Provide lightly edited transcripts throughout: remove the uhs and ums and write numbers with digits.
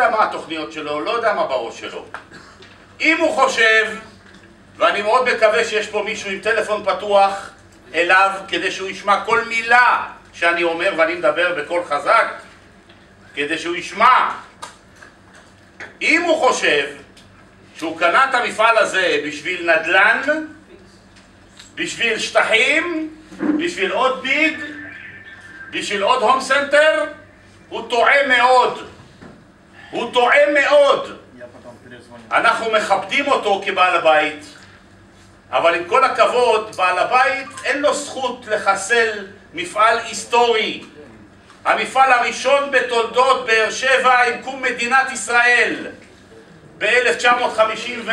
יודע מה התוכניות שלו, לא יודע מה בראש שלו. אם הוא חושב, ואני מאוד מקווה שיש פה מישהו עם טלפון פתוח אליו, כדי שהוא ישמע כל מילה שאני אומר, ואני מדבר בקול חזק, כדי שהוא ישמע. אם הוא חושב שהוא קנה את המפעל הזה בשביל נדל"ן, בשביל שטחים, בשביל עוד ביג, בשביל עוד הום סנטר, הוא טועה מאוד. הוא טועה מאוד. אנחנו מכבדים אותו כבעל הבית, אבל עם כל הכבוד, בעל הבית אין לו זכות לחסל מפעל היסטורי. המפעל הראשון בתולדות באר שבע עם קום מדינת ישראל ב-1953.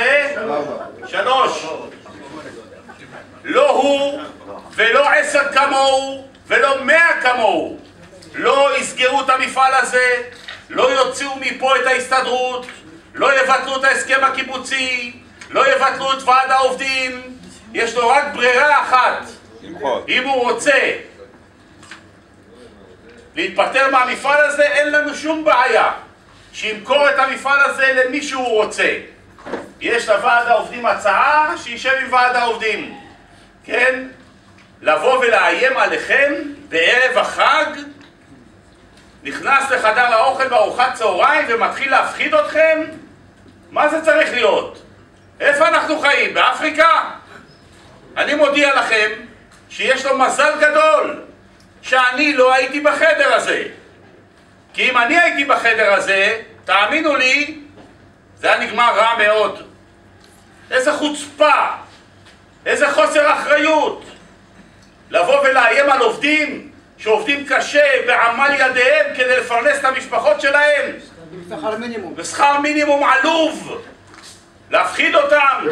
לא הוא ולא 10 כמוהו ולא 100 כמוהו לא יסגרו את המפעל הזה, לא יוציאו מפה את ההסתדרות, לא יבטלו את ההסכם הקיבוצי, לא יבטלו את ועד העובדים. יש לו רק ברירה אחת, אם הוא רוצה להתפטר מהמפעל הזה, אין לנו שום בעיה שימכור את המפעל הזה למי שהוא רוצה. יש לוועד העובדים הצעה שישב עם ועד העובדים, כן? לבוא ולאיים עליכם בערב החג, נכנס לחדר האוכל בארוחת צהריים ומתחיל להפחיד אתכם? מה זה צריך להיות? איפה אנחנו חיים? באפריקה? אני מודיע לכם שיש לו מזל גדול שאני לא הייתי בחדר הזה. כי אם אני הייתי בחדר הזה, תאמינו לי, זה היה נגמר רע מאוד. איזה חוצפה, איזה חוסר אחריות. לבוא ולאיים על עובדים שעובדים קשה בעמל ידיהם כדי לפרנס את המשפחות שלהם. בשכר מינימום. בשכר מינימום עלוב. להפחיד אותם.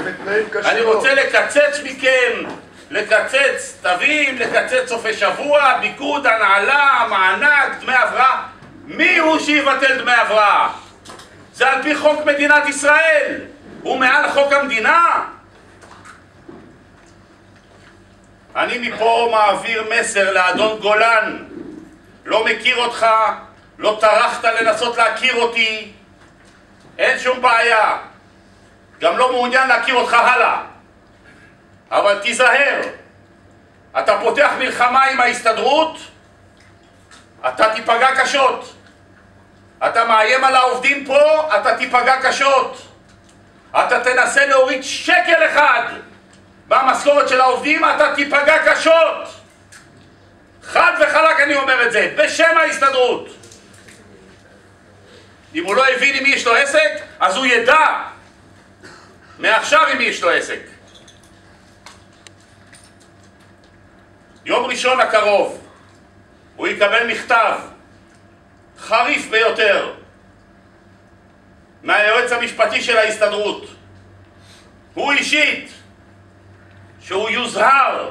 אני רוצה לקצץ מכם, לקצץ תווים, לקצץ סופי שבוע, ביקוד, הנעלה, מענק, דמי הבראה. מי הוא שיבטל דמי הבראה? זה על פי חוק מדינת ישראל. הוא מעל חוק המדינה. אני מפה מעביר מסר לאדון גולן. לא מכיר אותך, לא טרחת לנסות להכיר אותי, אין שום בעיה. גם לא מעוניין להכיר אותך הלאה. אבל תיזהר, אתה פותח מלחמה עם ההסתדרות, אתה תיפגע קשות. אתה מאיים על העובדים פה, אתה תיפגע קשות. אתה תנסה להוריד שקל אחד במשכורת של העובדים, אתה תיפגע קשות. חד וחלק אני אומר את זה, בשם ההסתדרות. אם הוא לא הבין עם מי יש לו עסק, אז הוא ידע מעכשיו עם מי יש לו עסק. יום ראשון הקרוב הוא יקבל מכתב חריף ביותר מהיועץ המשפטי של ההסתדרות. הוא אישית, שהוא יוזהר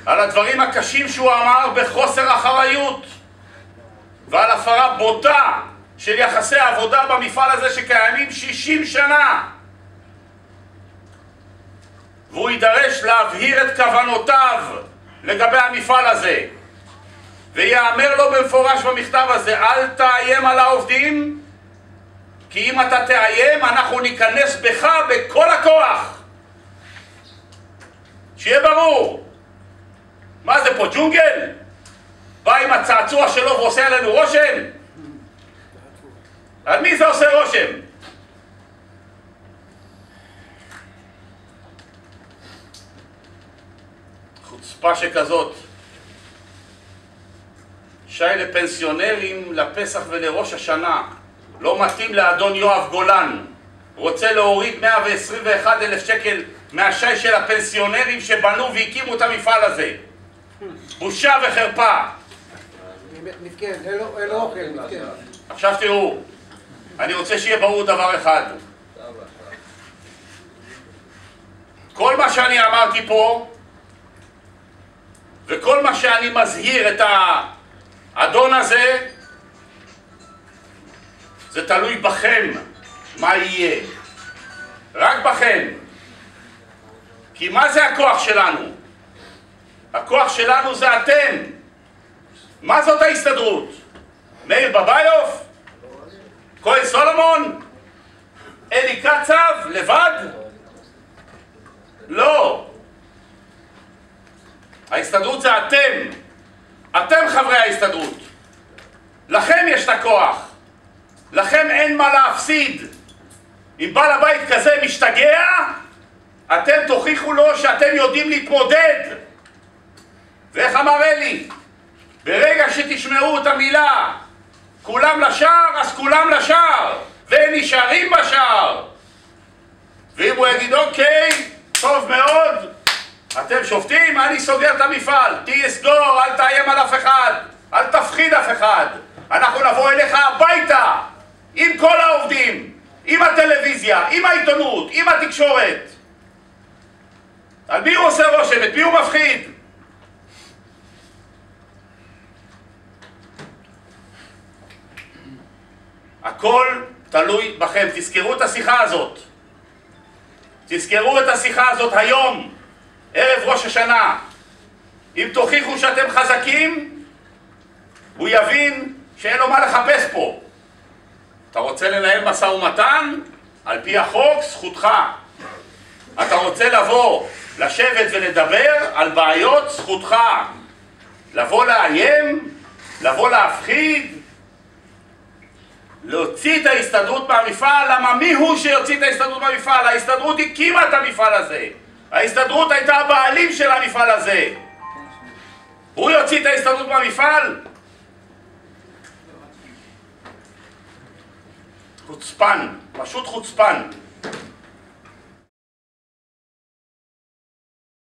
על הדברים הקשים שהוא אמר בחוסר אחריות ועל הפרה בוטה של יחסי העבודה במפעל הזה שקיימים 60 שנה. והוא יידרש להבהיר את כוונותיו לגבי המפעל הזה, ויאמר לו במפורש במכתב הזה, אל תאיים על העובדים, כי אם אתה תאיים אנחנו ניכנס בך בכל הכוח. שיהיה ברור. מה זה פה, ג'ונגל? בא עם הצעצוע שלו ועושה עלינו רושם? על מי זה עושה רושם? חוצפה שכזאת. שי לפנסיונרים לפסח ולראש השנה. לא מתאים לאדון יואב גולן. רוצה להוריד 121,000 שקל מהשי של הפנסיונרים שבנו והקימו את המפעל הזה. בושה וחרפה. מתקן, אין לו אוכל, מתקן. עכשיו תראו, אני רוצה שיהיה ברור דבר אחד. כל מה שאני אמרתי פה, וכל מה שאני מזהיר את האדון הזה, זה תלוי בכם, מה יהיה. רק בכם. כי מה זה הכוח שלנו? הכוח שלנו זה אתם. מה זאת ההסתדרות? מאיר בביוף? כהן סולומון? אלי קצב? לבד? לא. ההסתדרות זה אתם. אתם חברי ההסתדרות. לכם יש את הכוח. לכם אין מה להפסיד. אם בעל הבית כזה משתגע, אתם תוכיחו לו שאתם יודעים להתמודד. ואיך אמר אלי? ברגע שתשמעו את המילה כולם לשער, אז כולם לשער, והם נשארים בשער. ואם הוא יגיד אוקיי, טוב מאוד, אתם שופטים, אני סוגר את המפעל, תסגור, אל תאיים על אף אחד, אל תפחיד אף אחד. אנחנו נבוא אליך הביתה עם כל העובדים, עם הטלוויזיה, עם העיתונות, עם התקשורת. על מי הוא עושה רושם? את מי הוא מפחיד? הכל תלוי בכם. תזכרו את השיחה הזאת. תזכרו את השיחה הזאת היום, ערב ראש השנה. אם תוכיחו שאתם חזקים, הוא יבין שאין לו מה לחפש פה. אתה רוצה לנהל משא ומתן? על פי החוק, זכותך. אתה רוצה לבוא, לשבת ולדבר על בעיות, זכותך. לבוא לאיים, לבוא להפחיד, להוציא את ההסתדרות מהמפעל. למה מי הוא שיוציא את ההסתדרות מהמפעל? ההסתדרות הקימה את המפעל הזה. ההסתדרות הייתה הבעלים של המפעל הזה. הוא יוציא את ההסתדרות מהמפעל? חוצפן, פשוט חוצפן.